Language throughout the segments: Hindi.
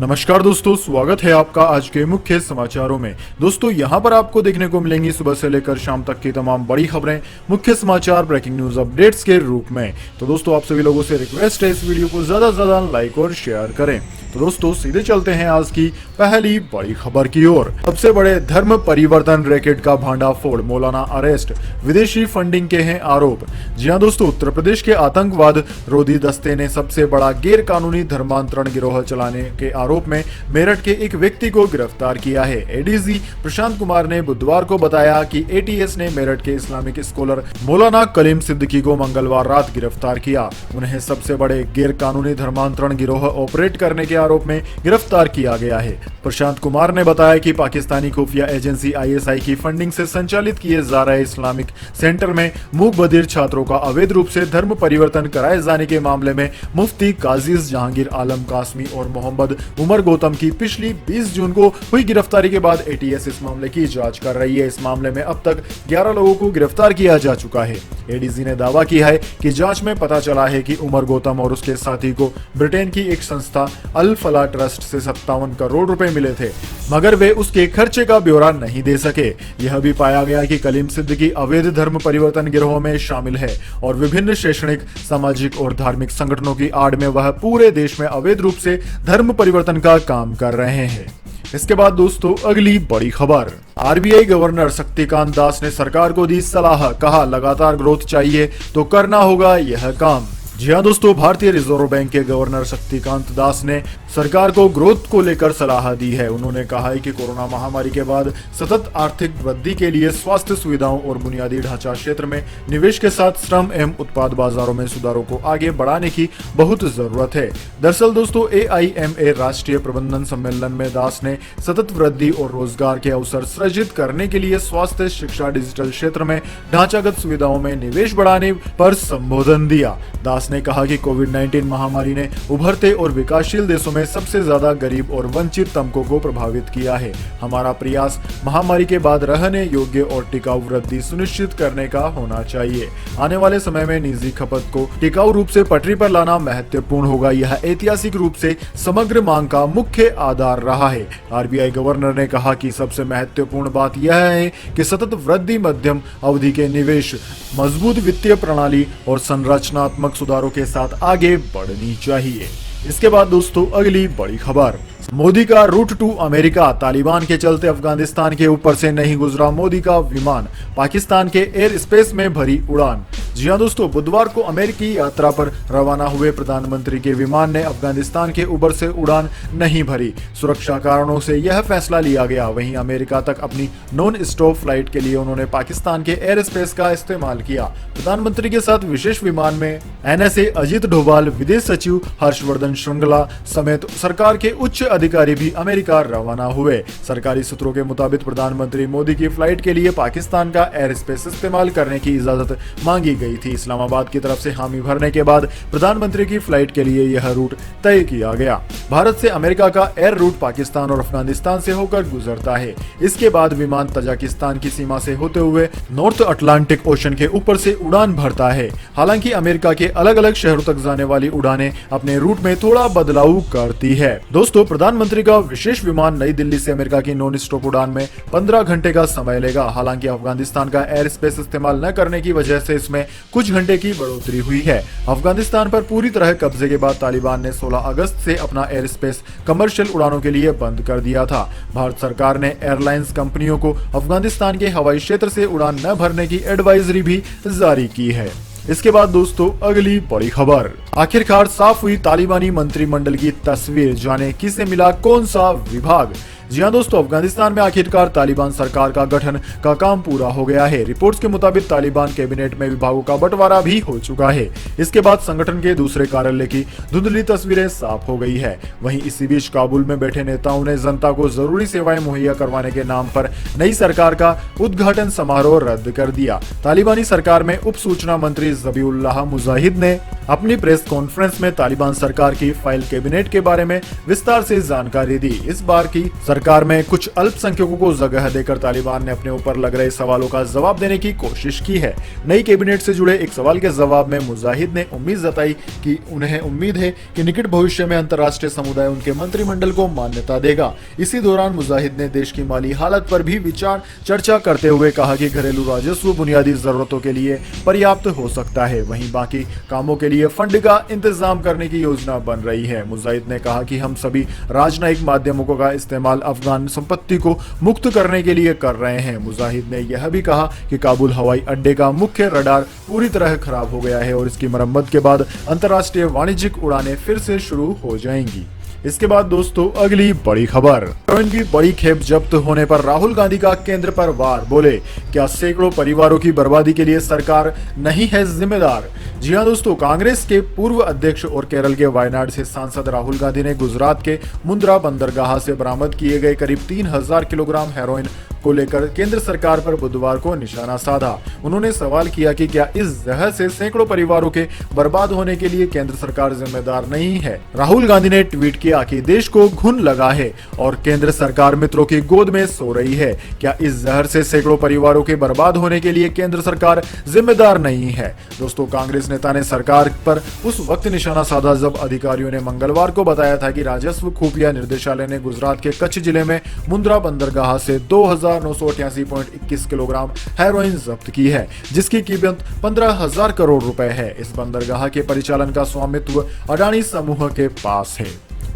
नमस्कार दोस्तों, स्वागत है आपका आज के मुख्य समाचारों में। दोस्तों यहाँ पर आपको देखने को मिलेंगी सुबह से लेकर शाम तक की तमाम बड़ी खबरें मुख्य समाचार ब्रेकिंग न्यूज अपडेट्स के रूप में। तो दोस्तों आप सभी लोगों से रिक्वेस्ट है इस वीडियो को ज्यादा से ज्यादा लाइक और शेयर करें। तो दोस्तों सीधे चलते हैं आज की पहली बड़ी खबर की ओर। सबसे बड़े धर्म परिवर्तन रैकेट का भांडाफोड़, मौलाना अरेस्ट, विदेशी फंडिंग के हैं आरोप। जी हां दोस्तों, उत्तर प्रदेश के आतंकवाद रोधी दस्ते ने सबसे बड़ा गैर कानूनी धर्मांतरण गिरोह चलाने के आरोप में मेरठ के एक व्यक्ति को गिरफ्तार किया है। एडीजी प्रशांत कुमार ने बुधवार को बताया कि एटीएस ने मेरठ के इस्लामिक स्कॉलर मौलाना कलीम सिद्दीकी को मंगलवार रात गिरफ्तार किया। उन्हें सबसे बड़े गैर कानूनी धर्मांतरण गिरोह ऑपरेट करने के आरोप में गिरफ्तार किया गया है। प्रशांत कुमार ने बताया कि पाकिस्तानी खुफिया एजेंसी आईएसआई की फंडिंग से संचालित किए जा रहे इस्लामिक सेंटर में मूक बधिर छात्रों का अवैध रूप से धर्म परिवर्तन कराए जाने के मामले में मुफ्ती काजीज जहांगीर आलम कासमी और मोहम्मद उमर गौतम की पिछली 20 जून को हुई गिरफ्तारी के बाद एटीएस इस मामले की जांच कर रही है। इस मामले में अब तक 11 लोगों को गिरफ्तार किया जा चुका है। एडीजी ने दावा किया है कि जांच में पता चला है कि उमर गौतम और उसके साथी को ब्रिटेन की एक संस्था अल फला ट्रस्ट से 57 करोड़ रुपए मिले थे, मगर वे उसके खर्चे का ब्यौरा नहीं दे सके। यह भी पाया गया कि कलीम सिद्दीकी अवैध धर्म परिवर्तन गिरोह में शामिल है और विभिन्न शैक्षणिक, सामाजिक और धार्मिक संगठनों की आड़ में वह पूरे देश में अवैध रूप से धर्म परिवर्तन का काम कर रहे हैं। इसके बाद दोस्तों अगली बड़ी खबर, आरबीआई गवर्नर शक्तिकांत दास ने सरकार को दी सलाह, कहा लगातार ग्रोथ चाहिए तो करना होगा यह काम। जी हाँ दोस्तों, भारतीय रिजर्व बैंक के गवर्नर शक्तिकांत दास ने सरकार को ग्रोथ को लेकर सलाह दी है। उन्होंने कहा है कि कोरोना महामारी के बाद सतत आर्थिक वृद्धि के लिए स्वास्थ्य सुविधाओं और बुनियादी ढांचा क्षेत्र में निवेश के साथ श्रम एवं उत्पाद बाजारों में सुधारों को आगे बढ़ाने की बहुत जरूरत है। दरअसल दोस्तों AIMA राष्ट्रीय प्रबंधन सम्मेलन में दास ने सतत वृद्धि और रोजगार के अवसर सृजित करने के लिए स्वास्थ्य, शिक्षा, डिजिटल क्षेत्र में ढांचागत सुविधाओं में निवेश बढ़ाने पर संबोधन दिया। दास ने कहा कि कोविड-19 महामारी ने उभरते और विकासशील देशों में सबसे ज्यादा गरीब और वंचित तबकों को प्रभावित किया है। हमारा प्रयास महामारी के बाद रहने योग्य और टिकाऊ वृद्धि सुनिश्चित करने का होना चाहिए। आने वाले समय में निजी खपत को टिकाऊ रूप से पटरी पर लाना महत्वपूर्ण होगा। यह ऐतिहासिक रूप से समग्र मांग का मुख्य आधार रहा है। आरबीआई गवर्नर ने कहा कि सबसे महत्वपूर्ण बात यह है कि सतत वृद्धि, मध्यम अवधि के निवेश, मजबूत वित्तीय प्रणाली और संरचनात्मक सुधारों के साथ आगे बढ़नी चाहिए। इसके बाद दोस्तों अगली बड़ी खबर, मोदी का रूट टू अमेरिका, तालिबान के चलते अफगानिस्तान के ऊपर से नहीं गुजरा मोदी का विमान, पाकिस्तान के एयर स्पेस में भरी उड़ान। जी हां दोस्तों, बुधवार को अमेरिकी यात्रा पर रवाना हुए प्रधानमंत्री के विमान ने अफगानिस्तान के ऊपर से उड़ान नहीं भरी। सुरक्षा कारणों से यह फैसला लिया गया। वहीं अमेरिका तक अपनी नॉन स्टॉप फ्लाइट के लिए उन्होंने पाकिस्तान के एयर स्पेस का इस्तेमाल किया। प्रधानमंत्री के साथ विशेष विमान में NSA अजीत डोभाल, विदेश सचिव हर्षवर्धन श्रृंगला समेत सरकार के उच्च अधिकारी भी अमेरिका रवाना हुए। सरकारी सूत्रों के मुताबिक प्रधानमंत्री मोदी की फ्लाइट के लिए पाकिस्तान का एयर स्पेस इस्तेमाल करने की इजाजत मांगी गई थी। इस्लामाबाद की तरफ से हामी भरने के बाद प्रधानमंत्री की फ्लाइट के लिए यह रूट तय किया गया। भारत से अमेरिका का एयर रूट पाकिस्तान और अफगानिस्तान से होकर गुजरता है। इसके बाद विमान तजाकिस्तान की सीमा से होते हुए नॉर्थ अटलांटिक ओशन के ऊपर से उड़ान भरता है। हालांकि अमेरिका के अलग अलग शहरों तक जाने वाली उड़ानें अपने रूट में थोड़ा बदलाव करती है। दोस्तों प्रधानमंत्री का विशेष विमान नई दिल्ली से अमेरिका की नॉन स्टॉप उड़ान में 15 घंटे का समय लेगा। हालांकि अफगानिस्तान का एयर स्पेस इस्तेमाल न करने की वजह से इसमें कुछ घंटे की बढ़ोतरी हुई है। अफगानिस्तान पर पूरी तरह कब्जे के बाद तालिबान ने 16 अगस्त से अपना एयर स्पेस कमर्शियल उड़ानों के लिए बंद कर दिया था। भारत सरकार ने एयरलाइंस कंपनियों को अफगानिस्तान के हवाई क्षेत्र से उड़ान न भरने की एडवाइजरी भी जारी की है। इसके बाद दोस्तों अगली बड़ी खबर, आखिरकार साफ हुई तालिबानी मंत्रिमंडल की तस्वीर, जाने किसे मिला कौन सा विभाग। जी हाँ दोस्तों, अफगानिस्तान में आखिरकार तालिबान सरकार का गठन का काम पूरा हो गया है। रिपोर्ट्स के मुताबिक तालिबान कैबिनेट में विभागों का बंटवारा भी हो चुका है। इसके बाद संगठन के दूसरे कार्यालय की धुंधली तस्वीरें साफ हो गई है। वहीं इसी बीच काबुल में बैठे नेताओं ने जनता को जरूरी सेवाएं मुहैया करवाने के नाम पर नई सरकार का उद्घाटन समारोह रद्द कर दिया। तालिबानी सरकार में उप सूचना मंत्री जबीउल्लाह मुजाहिद ने अपनी प्रेस कॉन्फ्रेंस में तालिबान सरकार की फाइल कैबिनेट के बारे में विस्तार से जानकारी दी। इस बार की सरकार में कुछ अल्पसंख्यकों को जगह देकर तालिबान ने अपने ऊपर लग रहे सवालों का जवाब देने की कोशिश की है। नई कैबिनेट से जुड़े एक सवाल के जवाब में मुजाहिद ने उम्मीद जताई कि उन्हें उम्मीद है कि निकट भविष्य में अंतर्राष्ट्रीय समुदाय उनके मंत्रिमंडल को मान्यता देगा। इसी दौरान मुजाहिद ने देश की माली हालत पर भी विचार चर्चा करते हुए कहा कि घरेलू राजस्व बुनियादी जरूरतों के लिए पर्याप्त हो सकता है, वहीं बाकी कामों के लिए फंड का इंतजाम करने की योजना बन रही है। मुजाहिद ने कहा कि हम सभी राजनयिक माध्यमों का इस्तेमाल अफगान संपत्ति को मुक्त करने के लिए कर रहे हैं। मुजाहिद ने यह भी कहा कि काबुल हवाई अड्डे का मुख्य रडार पूरी तरह खराब हो गया है और इसकी मरम्मत के बाद अंतर्राष्ट्रीय वाणिज्यिक उड़ानें फिर से शुरू हो जाएंगी। इसके बाद दोस्तों अगली बड़ी खबर, हेरोइन की बड़ी खेप जब्त होने पर राहुल गांधी का केंद्र पर वार, बोले क्या सैकड़ों परिवारों की बर्बादी के लिए सरकार नहीं है जिम्मेदार। जी हां दोस्तों, कांग्रेस के पूर्व अध्यक्ष और केरल के वायनाड से सांसद राहुल गांधी ने गुजरात के मुंद्रा बंदरगाह से बरामद किए गए करीब 3000 किलोग्राम हेरोइन को लेकर केंद्र सरकार पर बुधवार को निशाना साधा। उन्होंने सवाल किया कि क्या इस जहर से सैकड़ों परिवारों के बर्बाद होने के लिए केंद्र सरकार जिम्मेदार नहीं है। राहुल गांधी ने ट्वीट किया कि देश को घुन लगा है और केंद्र सरकार मित्रों की गोद में सो रही है। क्या इस जहर से सैकड़ों परिवारों के बर्बाद होने के लिए केंद्र सरकार जिम्मेदार नहीं है। दोस्तों, कांग्रेस नेता ने सरकार पर उस वक्त निशाना साधा जब अधिकारियों ने मंगलवार को बताया था कि राजस्व खुफिया निर्देशालय ने गुजरात के कच्छ जिले में मुंद्रा बंदरगाह से 2988.21 किलोग्राम हेरोइन जब्त की है, जिसकी कीमत 15,000 करोड़ रुपए है। इस बंदरगाह के परिचालन का स्वामित्व अडानी समूह के पास है।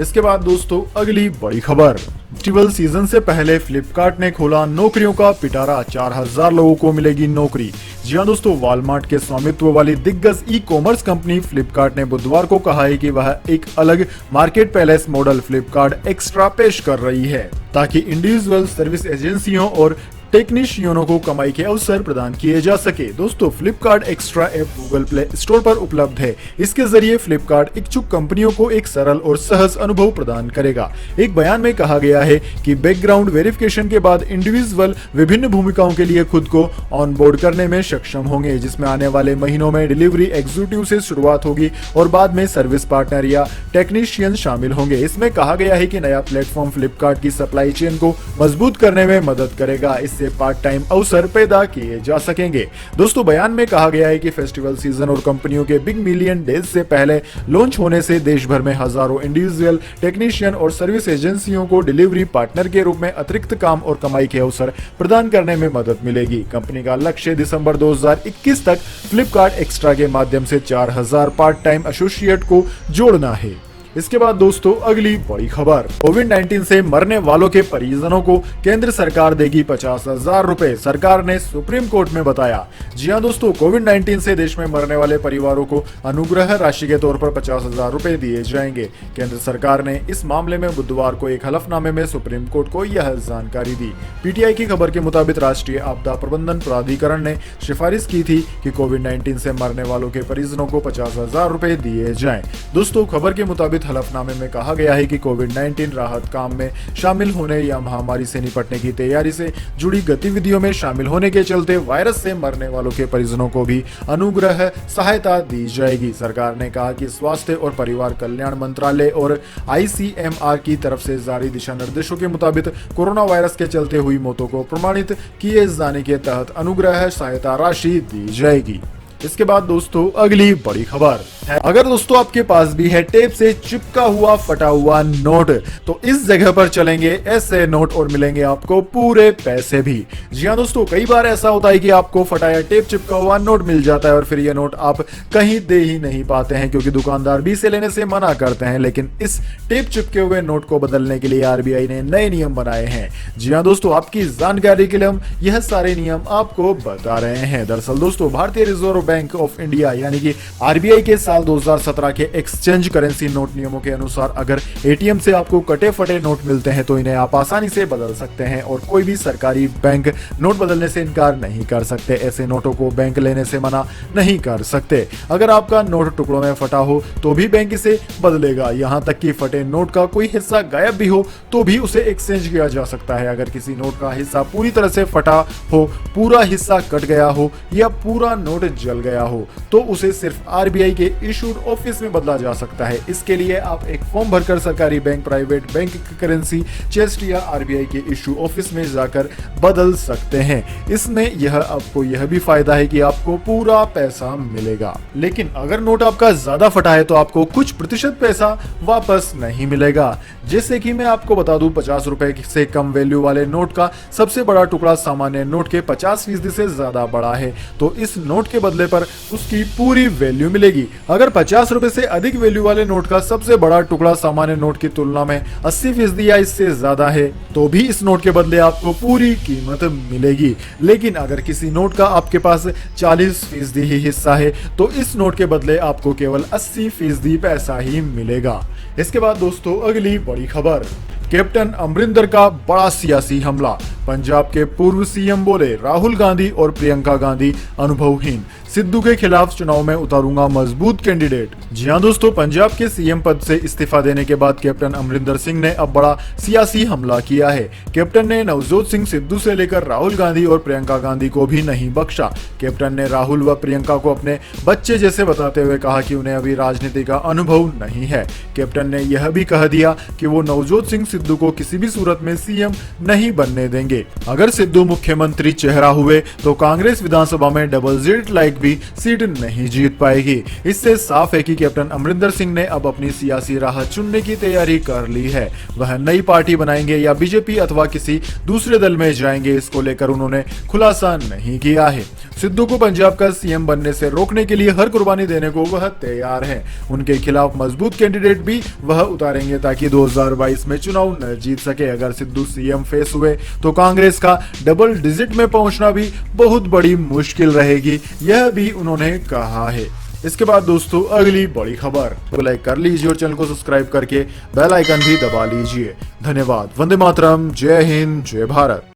इसके बाद दोस्तों अगली बड़ी खबर, फेस्टिवल सीजन से पहले फ्लिपकार्ट ने खोला नौकरियों का पिटारा, 4000 लोगों को मिलेगी नौकरी। जी हां दोस्तों, वॉलमार्ट के स्वामित्व वाली दिग्गज ई कॉमर्स कंपनी फ्लिपकार्ट ने बुधवार को कहा है कि वह एक अलग market place model Flipkart extra पेश कर रही है ताकि इंडिविजुअल सर्विस एजेंसियों और टेक्नीशियनों को कमाई के अवसर प्रदान किए जा सके। दोस्तों, Flipkart extra app Google play store पर उपलब्ध है। इसके जरिए फ्लिपकार्ट इच्छुक कंपनियों को एक सरल और सहज अनुभव प्रदान करेगा। एक बयान में कहा गया है कि बैकग्राउंड वेरिफिकेशन के बाद इंडिविजुअल विभिन्न भूमिकाओं के लिए खुद को ऑनबोर्ड करने में सक्षम होंगे, जिसमें आने वाले महीनों में डिलीवरी एग्जीक्यूटिव से शुरुआत होगी और बाद में सर्विस पार्टनर या टेक्नीशियन शामिल होंगे। इसमें कहा गया है कि नया प्लेटफॉर्म फ्लिपकार्ट की सप्लाई चेन को मजबूत करने में मदद करेगा। इससे पार्ट टाइम अवसर पैदा किए जा सकेंगे। दोस्तों, बयान में कहा गया है कि फेस्टिवल सीजन और कंपनियों के बिग मिलियन डेज से पहले लॉन्च होने से देश भर में हजारों इंडिविजुअल टेक्नीशियन और सर्विस एजेंसियों को डिलीवरी पार्टनर के रूप में अतिरिक्त काम और कमाई के अवसर प्रदान करने में मदद मिलेगी। कंपनी का लक्ष्य दिसंबर 2021 तक फ्लिपकार्ट एक्स्ट्रा के माध्यम से 4000 पार्ट टाइम एसोसिएट को जोड़ना है। इसके बाद दोस्तों अगली बड़ी खबर, कोविड-19 से मरने वालों के परिजनों को केंद्र सरकार देगी 50,000 रुपए, सरकार ने सुप्रीम कोर्ट में बताया। जी हां दोस्तों, कोविड-19 से देश में मरने वाले परिवारों को अनुग्रह राशि के तौर पर 50,000 रुपए दिए जाएंगे। केंद्र सरकार ने इस मामले में बुधवार को एक हलफनामे में सुप्रीम कोर्ट को यह जानकारी दी। पीटीआई की खबर के मुताबिक राष्ट्रीय आपदा प्रबंधन प्राधिकरण ने सिफारिश की थी कि कोविड-19 से मरने वालों के परिजनों को 50,000 रुपए दिए जाएं। दोस्तों, खबर के मुताबिक हलफनामे में कहा गया है कि कोविड-19 राहत काम में शामिल होने या महामारी से निपटने की तैयारी से जुड़ी गतिविधियों में शामिल होने के चलते वायरस से मरने वालों के परिजनों को भी अनुग्रह सहायता दी जाएगी। सरकार ने कहा कि स्वास्थ्य और परिवार कल्याण मंत्रालय और आईसीएमआर की तरफ से जारी दिशा निर्देशों के मुताबिक कोरोना वायरस के चलते हुई मौतों को प्रमाणित किए जाने के तहत अनुग्रह सहायता राशि दी जाएगी। इसके बाद दोस्तों अगली बड़ी खबर है, अगर दोस्तों आपके पास भी है टेप से चिपका हुआ फटा हुआ नोट, तो इस जगह पर चलेंगे ऐसे नोट और मिलेंगे आपको पूरे पैसे भी। जी हां दोस्तों, कई बार ऐसा होता है कि आपको फटा या टेप चिपका हुआ नोट मिल जाता है और फिर ये नोट आप कहीं दे ही नहीं पाते हैं क्योंकि दुकानदार भी इसे लेने से मना करते हैं। लेकिन इस टेप चिपके हुए नोट को बदलने के लिए आरबीआई ने नए नियम बनाए हैं। जी हां दोस्तों, आपकी जानकारी के लिए हम यह सारे नियम आपको बता रहे हैं। दरअसल दोस्तों, भारतीय रिजर्व बैंक ऑफ इंडिया यानी कि आरबीआई के साल 2017 के एक्सचेंज करेंसी नोट नियमों के अनुसार अगर एटीएम से आपको कटे फटे नोट मिलते हैं तो इन्हें आप आसानी से बदल सकते हैं और कोई भी सरकारी बैंक नोट बदलने से इनकार नहीं कर सकते। ऐसे नोटों को बैंक लेने से मना नहीं कर सकते। अगर आपका नोट टुकड़ों में फटा हो तो भी बैंक इसे बदलेगा। यहाँ तक कि फटे नोट का कोई हिस्सा गायब भी हो तो भी उसे एक्सचेंज किया जा सकता है। अगर किसी नोट का हिस्सा पूरी तरह से फटा हो, पूरा हिस्सा कट गया हो या पूरा नोट जल बदल गया हो तो उसे सिर्फ आरबीआई के इशूड ऑफिस में बदला जा सकता है। इसके लिए आप एक फॉर्म भरकर सरकारी bank, private bank, currency chest या आरबीआई के इशू ऑफिस में जाकर बदल सकते हैं। इसमें आपको यह भी फायदा है कि आपको पूरा पैसा मिलेगा, लेकिन अगर नोट आपका ज्यादा फटा है तो आपको कुछ प्रतिशत पैसा वापस नहीं मिलेगा। जैसे कि मैं आपको बता दूं, 50 रुपए से कम वैल्यू वाले नोट का सबसे बड़ा टुकड़ा सामान्य नोट के 50% से ज्यादा बड़ा है, तो इस नोट के बदले पर उसकी पूरी वैल्यू मिलेगी। अगर 50 रुपए से अधिक वैल्यू वाले नोट का सबसे बड़ा टुकड़ा सामान्य नोट की तुलना में 80% या इससे ज्यादा है तो भी इस नोट के बदले आपको पूरी कीमत मिलेगी। लेकिन अगर किसी नोट का आपके पास 40% ही हिस्सा है तो इस नोट के बदले आपको केवल 80% पैसा ही मिलेगा। इसके बाद दोस्तों अगली बड़ी खबर, कैप्टन अमरिंदर का बड़ा सियासी हमला। पंजाब के पूर्व सीएम बोले, राहुल गांधी और प्रियंका गांधी अनुभवहीन, सिद्धू के खिलाफ चुनाव में उतारूंगा मजबूत कैंडिडेट। जी हां दोस्तों, पंजाब के सीएम पद से इस्तीफा देने के बाद कैप्टन अमरिंदर सिंह ने अब बड़ा सियासी हमला किया है। कैप्टन ने नवजोत सिंह सिद्धू से लेकर राहुल गांधी और प्रियंका गांधी को भी नहीं बख्शा। कैप्टन ने राहुल व प्रियंका को अपने बच्चे जैसे बताते हुए कहा कि उन्हें अभी राजनीति का अनुभव नहीं है। कैप्टन ने यह भी कह दिया कि वो नवजोत सिंह सिद्धू को किसी भी सूरत में सीएम नहीं बनने देंगे। अगर सिद्धू मुख्यमंत्री चेहरा हुए तो कांग्रेस विधानसभा में डबल डिजिट लाइक भी सीट नहीं जीत पाएगी। इससे साफ है कि कैप्टन अमरिंदर सिंह ने अब अपनी सियासी राह चुनने की तैयारी कर ली है। वह नई पार्टी बनाएंगे या बीजेपी अथवा किसी दूसरे दल में जाएंगे, इसको लेकर उन्होंने खुलासा नहीं किया है। सिद्धू को पंजाब का सीएम बनने से रोकने के लिए हर कुर्बानी देने को वह तैयार है। उनके खिलाफ मजबूत कैंडिडेट भी वह उतारेंगे ताकि 2022 में चुनाव न जीत सके। अगर सिद्धू सीएम फेस हुए तो कांग्रेस का डबल डिजिट में पहुंचना भी बहुत बड़ी मुश्किल रहेगी, यह भी उन्होंने कहा है। इसके बाद दोस्तों अगली बड़ी खबर, तो लाइक कर लीजिए और चैनल को सब्सक्राइब करके बेल आइकन भी दबा लीजिए। धन्यवाद। वंदे मातरम। जय हिंद, जय भारत।